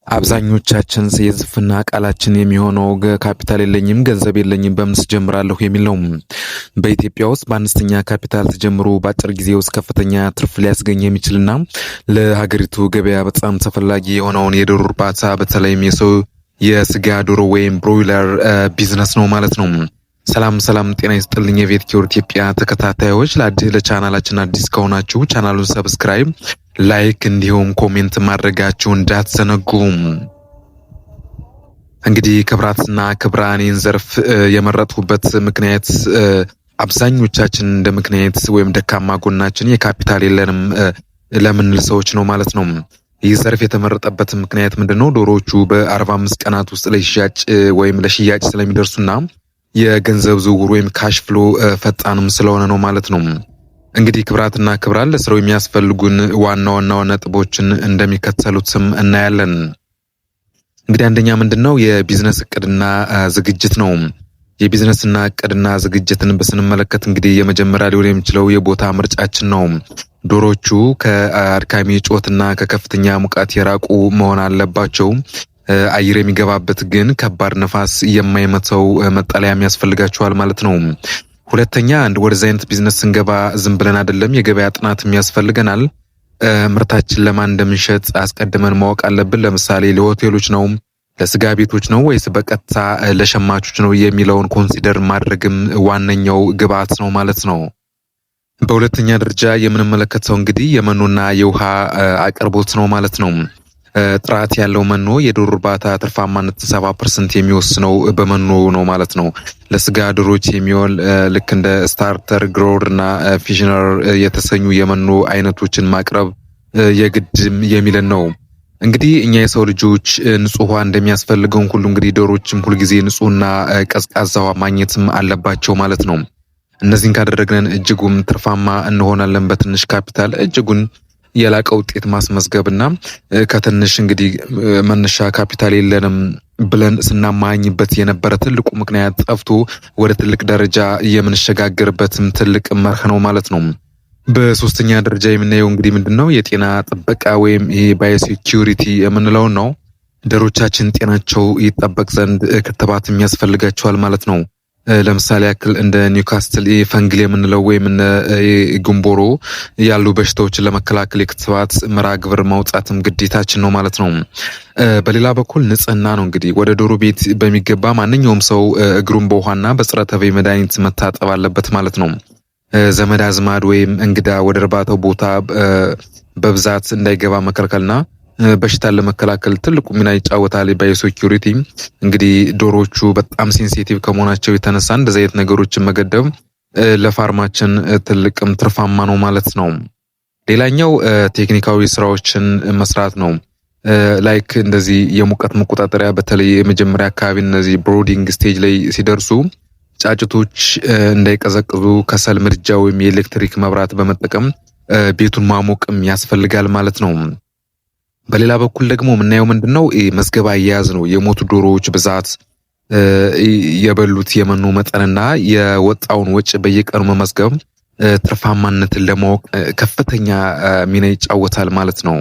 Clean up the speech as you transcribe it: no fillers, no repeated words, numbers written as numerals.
አብዛኞቻችን የዝፍና ቃላችን የሚሆነው ካፒታል የለኝም ገንዘብ የለኝም በምንስ ጀምራለሁ የሚል ነው። በኢትዮጵያ ውስጥ በአነስተኛ ካፒታል ተጀምሮ በአጭር ጊዜ ውስጥ ከፍተኛ ትርፍ ሊያስገኝ የሚችልና ለሀገሪቱ ገበያ በጣም ተፈላጊ የሆነውን የዶሮ እርባታ በተለይም የስጋ ዶሮ ወይም ብሮይለር ቢዝነስ ነው ማለት ነው። ሰላም ጤና ይስጥልኝ የቤት ኪዮር ኢትዮጵያ ተከታታዮች፣ ለቻናላችን አዲስ ከሆናችሁ ቻናሉን ሰብስክራይብ፣ ላይክ እንዲሁም ኮሜንት ማድረጋችሁ እንዳትዘነጉ። እንግዲህ ክብራትና ክብራኔን ዘርፍ የመረጥኩበት ምክንያት አብዛኞቻችን እንደ ምክንያት ወይም ደካማ ጎናችን የካፒታል የለንም ለምንል ሰዎች ነው ማለት ነው። ይህ ዘርፍ የተመረጠበት ምክንያት ምንድነው? ዶሮዎቹ በ45 ቀናት ውስጥ ለሽያጭ ስለሚደርሱና የገንዘብ ዝውውር ወይም ካሽ ፍሎ ፈጣንም ስለሆነ ነው ማለት ነው። እንግዲህ ክብራትና ክብራን ለስራው የሚያስፈልጉን ዋና ነጥቦችን እንደሚከተሉትም እናያለን። እንግዲህ አንደኛ ምንድነው? የቢዝነስ እቅድና ዝግጅት ነው። የቢዝነስና እቅድና ዝግጅትን በስንመለከት እንግዲህ የመጀመሪያ ሊሆን የሚችለው የቦታ ምርጫችን ነው። ዶሮቹ ከአድካሚ ጩኸትና ከከፍተኛ ሙቀት የራቁ መሆን አለባቸው። አየር የሚገባበት ግን ከባድ ነፋስ የማይመተው መጠለያም ያስፈልጋቸዋል ማለት ነው። ሁለተኛ ወደዚህ አይነት ቢዝነስ ስንገባ ዝም ብለን አይደለም፣ የገበያ ጥናትም ያስፈልገናል። ምርታችን ለማን እንደምንሸጥ አስቀድመን ማወቅ አለብን። ለምሳሌ ለሆቴሎች ነው፣ ለስጋ ቤቶች ነው ወይስ በቀጥታ ለሸማቾች ነው የሚለውን ኮንሲደር ማድረግም ዋነኛው ግብአት ነው ማለት ነው። በሁለተኛ ደረጃ የምንመለከተው እንግዲህ የመኖና የውሃ አቅርቦት ነው ማለት ነው። ጥራት ያለው መኖ የዶሮ እርባታ ትርፋማነት 70% የሚወስነው በመኖ ነው ማለት ነው። ለስጋ ዶሮች የሚሆን ልክ እንደ ስታርተር፣ ግሮወር እና ፊሽነር የተሰኙ የመኖ አይነቶችን ማቅረብ የግድም የሚለን ነው። እንግዲህ እኛ የሰው ልጆች ንጹህ ውሃ እንደሚያስፈልገው ሁሉ እንግዲህ ዶሮዎችም ሁልጊዜ ንጹህና ቀዝቃዛ ውሃ ማግኘትም አለባቸው ማለት ነው። እነዚህን ካደረግን እጅጉን ትርፋማ እንሆናለን። በትንሽ ካፒታል እጅጉን የላቀ ውጤት ማስመዝገብና ከትንሽ እንግዲህ መነሻ ካፒታል የለንም ብለን ስናማኝበት የነበረ ትልቁ ምክንያት ጠፍቶ ወደ ትልቅ ደረጃ የምንሸጋገርበትም ትልቅ መርህ ነው ማለት ነው። በሶስተኛ ደረጃ የምናየው እንግዲህ ምንድነው? የጤና ጥበቃ ወይም ይሄ ባዮሴኪዩሪቲ የምንለውን ነው። ዶሮቻችን ጤናቸው ይጠበቅ ዘንድ ክትባት የሚያስፈልጋቸዋል ማለት ነው። ለምሳሌ ያክል እንደ ኒውካስትል ፈንግል የምንለው ወይም ጉንቦሮ ያሉ በሽታዎችን ለመከላከል የክትባት መርሃ ግብር ማውጣትም ግዴታችን ነው ማለት ነው። በሌላ በኩል ንጽህና ነው። እንግዲህ ወደ ዶሮ ቤት በሚገባ ማንኛውም ሰው እግሩን በውሃና በጸረ ተባይ መድኃኒት መታጠብ አለበት ማለት ነው። ዘመድ አዝማድ ወይም እንግዳ ወደ እርባታው ቦታ በብዛት እንዳይገባ መከልከልና በሽታን ለመከላከል ትልቁ ሚና ይጫወታል ባዮሴኪዩሪቲ። እንግዲህ ዶሮዎቹ በጣም ሴንሲቲቭ ከመሆናቸው የተነሳ እንደዚህ አይነት ነገሮችን መገደብ ለፋርማችን ትልቅም ትርፋማ ነው ማለት ነው። ሌላኛው ቴክኒካዊ ስራዎችን መስራት ነው። ላይክ እንደዚህ የሙቀት መቆጣጠሪያ፣ በተለይ የመጀመሪያ አካባቢ እነዚህ ብሮዲንግ ስቴጅ ላይ ሲደርሱ ጫጭቶች እንዳይቀዘቅዙ ከሰል ምድጃ ወይም የኤሌክትሪክ መብራት በመጠቀም ቤቱን ማሞቅም ያስፈልጋል ማለት ነው። በሌላ በኩል ደግሞ የምናየው ምንድነው? መዝገብ አያያዝ ነው። የሞቱ ዶሮዎች ብዛት፣ የበሉት የመኖ መጠንና የወጣውን ወጪ በየቀኑ መመዝገብ ትርፋማነትን ለማወቅ ከፍተኛ ሚና ይጫወታል ማለት ነው።